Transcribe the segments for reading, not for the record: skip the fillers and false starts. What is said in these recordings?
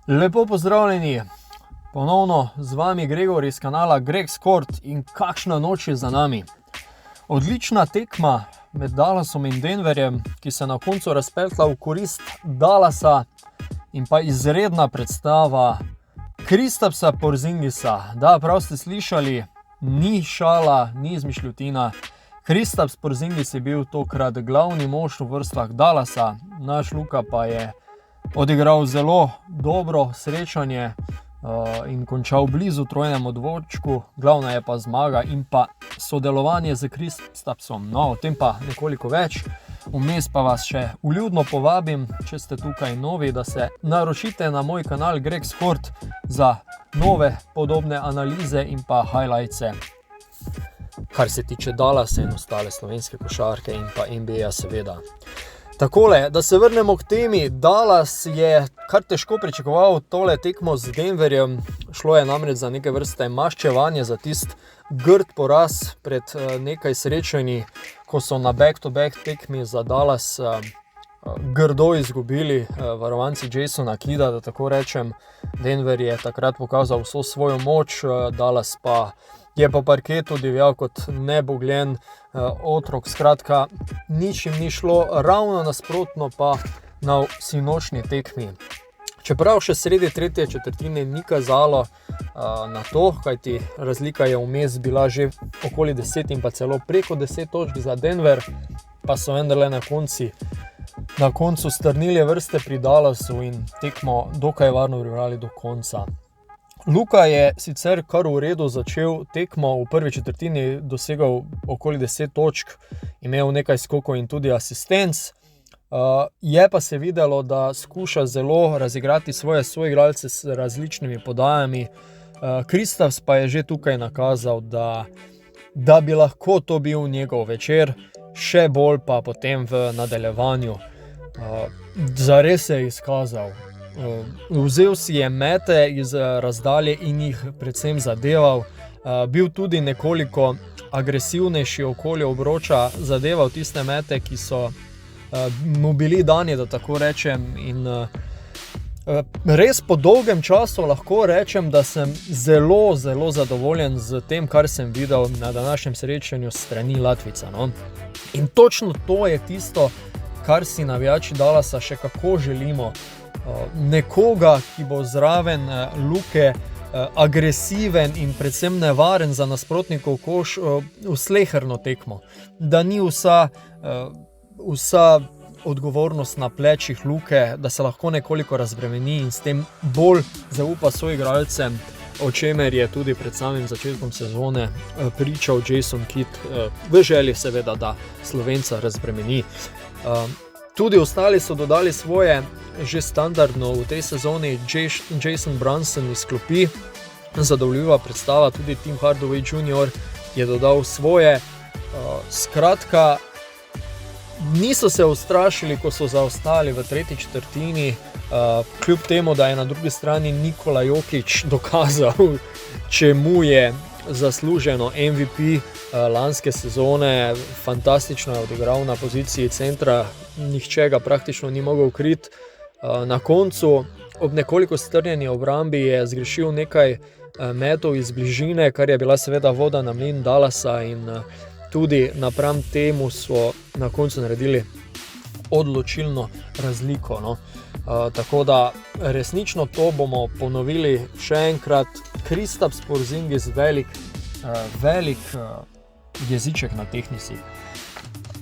Lepo pozdravljeni, ponovno z vami Gregor iz kanala Greg's Court in kakšna noč je za nami. Odlična tekma med Dallasom in Denverjem, ki se na koncu razpletla v korist Dallasa, in pa izredna predstava Kristapsa Porzingisa. Da, prav ste slišali, ni šala, ni izmišljotina. Kristaps Porzingis je bil tokrat glavni mož v vrstah Dallasa, naš Luka pa je odigral zelo dobro srečanje in končal blizu trojnemu dvorčku. Glavna je pa zmaga in pa sodelovanje z Kristapsom. No, o tem pa nekoliko več. Vmes pa vas še vljudno povabim, če ste tukaj novi, da se naročite na moj kanal Greg's Court za nove podobne analize in pa highlightse, kar se tiče Dallasa in ostale slovenske košarke in pa NBA seveda. Takole, da se vrnemo k temi. Dallas je kar težko pričakoval tole tekmo z Denverjem. Šlo je namreč za neke vrste maščevanje za tist grd poraz pred nekaj srečanji, ko so na back-to-back tekmi za Dallas grdo izgubili varovanci Jasona Kidda, da tako rečem. Denver je takrat pokazal vso svojo moč, Dallas pa je po parketu divjal kot nebogljen otrok. Skratka, nič jim ni šlo, ravno nasprotno pa na sinočnji tekmi. Čeprav še sredi tretje četrtine ni kazalo na to, kajti razlika je vmes bila že okoli 10 in pa celo preko 10 točk za Denver, pa so vendarle na koncu strnili vrste pri Dallasu in tekmo dokaj varno pripravili do konca. Luka je sicer kar v redu začel tekmo, v prvi četrtini dosegal okoli 10 točk, imel nekaj skokov in tudi asistenc. Je pa se videlo, da skuša zelo razigrati svoje soigralce s različnimi podajami. Kristaps pa je že tukaj nakazal, da bi lahko to bil njegov večer, še bolj pa potem v nadaljevanju. Zares se je izkazal. Vzel si je mete iz razdalje in jih predvsem zadeval. Bil tudi nekoliko agresivnejši okoli obroča, zadeval tiste mete, ki so mu bili dani, da tako rečem. In res po dolgem času lahko rečem, da sem zelo, zelo zadovoljen z tem, kar sem videl na današnjem srečanju s strani Latvica. No? In točno to je tisto, kar si navijači Dallasa še kako želimo. Nekoga, ki bo zraven Luke agresiven in predvsem nevaren za nasprotnikov koš v sleherno tekmo. Da ni vsa odgovornost na plečih Luke, da se lahko nekoliko razbremeni in s tem bolj zaupa soigralcem, o čemer je tudi pred samim začetkom sezone pričal Jason Kidd, v želji seveda, da Slovenca razbremeni. Tudi ostali so dodali svoje, že standardno v tej sezoni Jason Brunson iz klopi, zadovoljiva predstava, tudi Tim Hardaway Jr. je dodal svoje. Skratka, niso se ustrašili, ko so zaostali v tretji četrtini, kljub temu, da je na drugi strani Nikola Jokić dokazal, čemu je zasluženo MVP lanske sezone. Fantastično je odigral na poziciji centra, nihče ga praktično ni mogel kriti. Na koncu, ob nekoliko strnjeni obrambi, je zgrešil nekaj metov iz bližine, kar je bila seveda voda na mlin Dallasa in tudi napram temu so na koncu naredili odločilno razliko. No? Tako da resnično to bomo ponovili še enkrat. Kristaps Porzingis velik jeziček na tehnisi.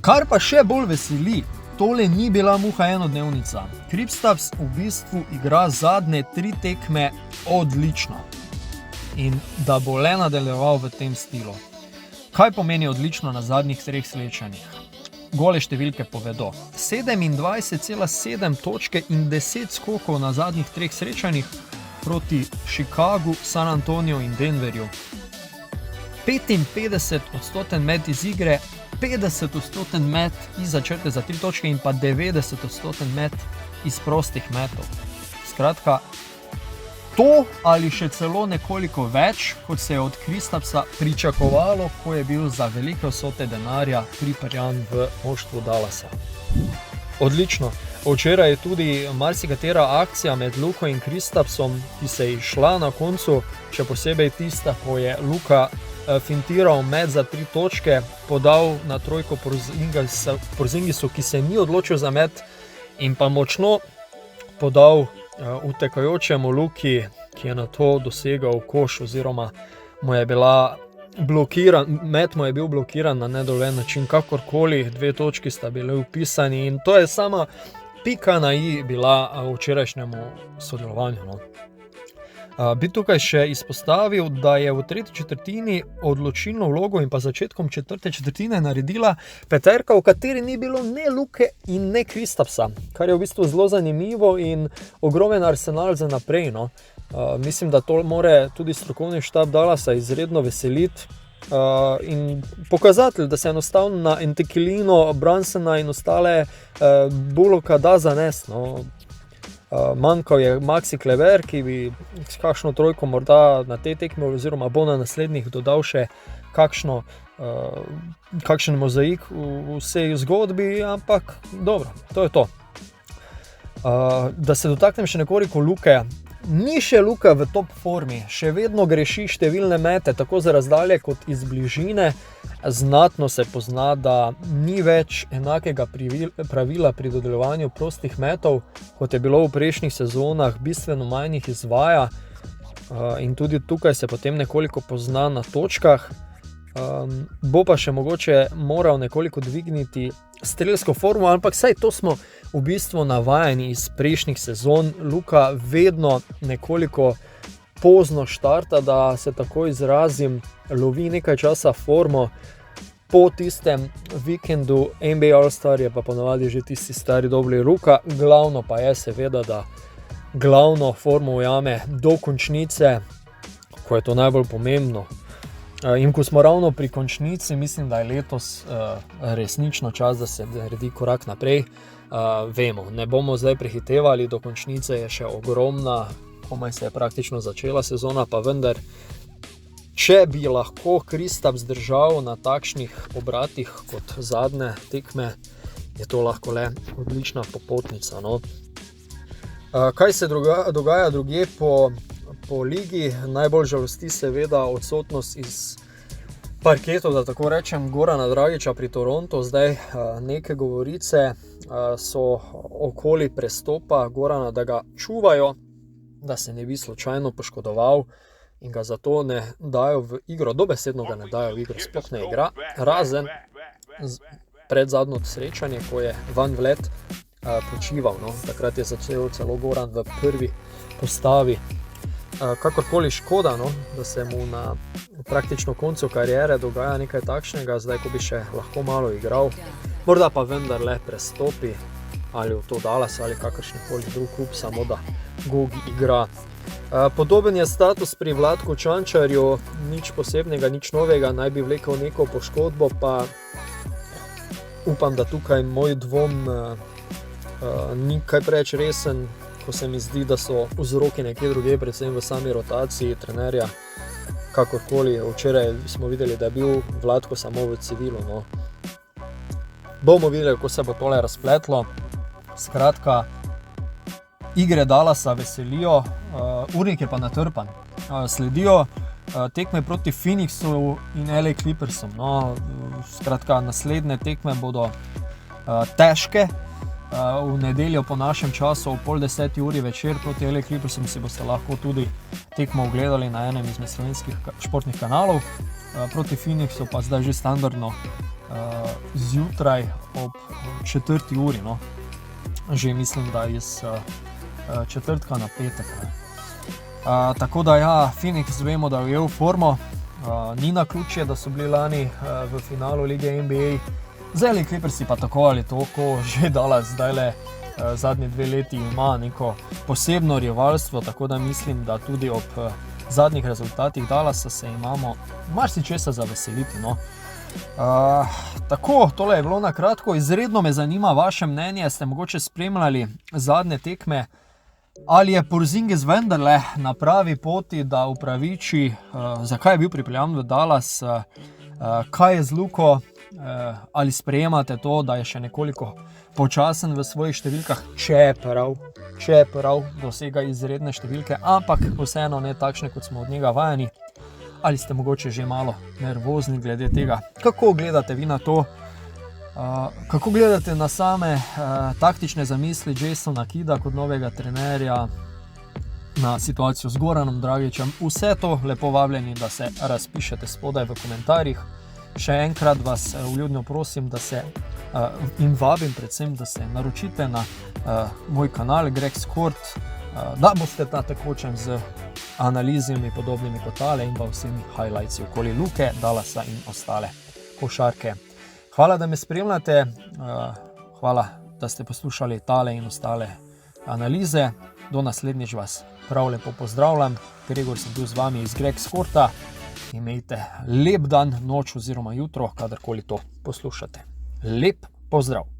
Kar pa še bolj veseli, tole ni bila muha enodnevnica. Kristaps v bistvu igra zadnje 3 tekme odlično in da bo le nadaljeval v tem stilu. Kaj pomeni odlično na zadnjih 3 srečanjih? Gole številke povedo. 27,7 točke in 10 skokov na zadnjih 3 srečanjih proti Chicagu, San Antoniju in Denverju. 55% met iz igre, 50% met izza črte za 3 točke in pa 90% met iz prostih metov. Skratka, to ali še celo nekoliko več, kot se je od Kristapsa pričakovalo, ko je bil za velike vsote denarja priparjan v moštvu Dallasa. Odlično. Včeraj je tudi marsikatera akcija med Luko in Kristapsom, ki se je išla na koncu, še posebej tista, ko je Luka fintiral met za 3 točke, podal na trojko Porzingisu, ki se ni odločil za met, in pa močno podal utekajočemu Luki, ki je na to dosegal koš, oziroma mu je bila met mu je bil blokiran na nedovoljen način, kakorkoli, 2 točki sta bili vpisani in to je sama pika na i bila včerajšnjemu sodelovanju. No. Bi tukaj še izpostavil, da je v tretji četrtini odločilno vlogo in pa začetkom četrte četrtine naredila peterka, v kateri ni bilo ne Luke in ne Kristapsa, kar je v bistvu zelo zanimivo in ogromen arsenal za naprej. No. Mislim, da to more tudi strokovni štab Dallasa izredno veseliti in pokazatelj, da se enostavno na Entekilino, Brunsona in ostale Bullocka da zanesti. No. Manjkal je Maxi Kleber, ki bi s kakšno trojko morda na tej tekmi oziroma bo na naslednjih dodal še kakšen mozaik v vsej zgodbi, ampak dobro, to je to. Da se dotaknem še nekoliko Luke. Ni še Luka v top formi, še vedno greši številne mete, tako z razdalje kot iz bližine. Znatno se pozna, da ni več enakega pravila pri dodeljevanju prostih metov, kot je bilo v prejšnjih sezonah, bistveno manj jih izvaja in tudi tukaj se potem nekoliko pozna na točkah. Bo pa še mogoče moral nekoliko dvigniti strelsko formo, ampak saj to smo v bistvu navajeni iz prejšnjih sezon. Luka vedno nekoliko pozno štarta, da se tako izrazim, lovi nekaj časa formo, po tistem vikendu NBA All-Star je pa ponavadi že tisti stari dobri Luka. Glavno pa je seveda, da glavno formo ujame do končnice, ko je to najbolj pomembno. In ko smo ravno pri končnici, mislim, da je letos resnično čas, da se naredi korak naprej. Vemo, ne bomo zdaj prehitevali, do končnice je še ogromna, komaj se je praktično začela sezona, pa vendar, če bi lahko Kristaps zdržal na takšnih obratih kot zadnje tekme, je to lahko le odlična popotnica. No. Kaj se dogaja drugje po ligi? Najbolj žalosti seveda odsotnost iz parketov, da tako rečem, Gorana Dragića pri Torontu. Zdaj neke govorice so okoli prestopa Gorana, da ga čuvajo, da se ne bi slučajno poškodoval in ga zato ne dajo v igro, dobesedno ga ne dajo v igro, sploh ne igra, razen pred zadnjo srečanje, ko je Van Vliet počival. No. Takrat je začel celo Goran v prvi postavi. Kakorkoli škoda, no, da se mu na praktično koncu kariere dogaja nekaj takšnega, zdaj ko bi še lahko malo igral, morda pa vendarle prestopi ali v to Dallas ali kakršnikoli drug klub, samo da Gogi igra. Podoben je status pri Vlatku Čančarju, nič posebnega, nič novega, naj bi vlekel neko poškodbo, pa upam, da tukaj moj dvom ni kaj preveč resen, ko se mi zdi, da so vzroki nekje druge, predvsem v sami rotaciji trenerja. Kakorkoli, včeraj smo videli, da je bil Vlatko samo v civilu. No. Bomo videli, kako se bo tole razpletlo. Skratka, igre Dallasa veselijo, urnik je pa natrpan. Sledijo tekme proti Phoenixu in LA Clippersom. No, skratka, naslednje tekme bodo težke. V nedeljo po našem času ob 9:30 večer proti LA Clippersom si boste lahko tudi tekmo ogledali na enem izmed slovenskih športnih kanalov. Proti Phoenixu pa zdaj že standardno zjutraj ob 4:00. No. Že mislim, da iz četrtka na petek. Tako da ja, Phoenix vemo, da je ujel formo. Ni naključje, da so bili lani v finalu lige NBA. Zdaj Clippersi pa tako ali toliko že Dallas zdajle zadnji 2 leti ima neko posebno rivalstvo, tako da mislim, da tudi ob zadnjih rezultatih Dallasa se imamo marsičesa za veseliti. No. Tako, tole je bilo na kratko. Izredno me zanima vaše mnenje, ste mogoče spremljali zadnje tekme, ali je Porzingis vendarle na pravi poti, da upraviči, zakaj je bil pripeljan v Dallas, kaj je z Luko, ali sprejemate to, da je še nekoliko počasen v svojih številkah, čeprav dosega izredne številke, ampak vseeno ne takšne, kot smo od njega vajeni. Ali ste mogoče že malo nervozni glede tega? Kako gledate vi na to? Kako gledate na same taktične zamisli Jasona Kidda kot novega trenerja, na situacijo z Goranom Dragićem? Vse to lepo vabljeni, da se razpišete spodaj v komentarjih. Še enkrat vas vljudno prosim, da se in vabim predvsem, da se naročite na moj kanal Greg Skort, da boste na tekočem z analizami podobnimi kot tale in pa vsemi highlightsi okoli Luke, Dallasa in ostale košarke. Hvala, da me spremljate, hvala, da ste poslušali tale in ostale analize. Do naslednjič vas prav lepo pozdravljam. Gregor sem bil z vami iz Greg Skorta. Imejte lep dan, noč oziroma jutro, kadarkoli to poslušate. Lep pozdrav!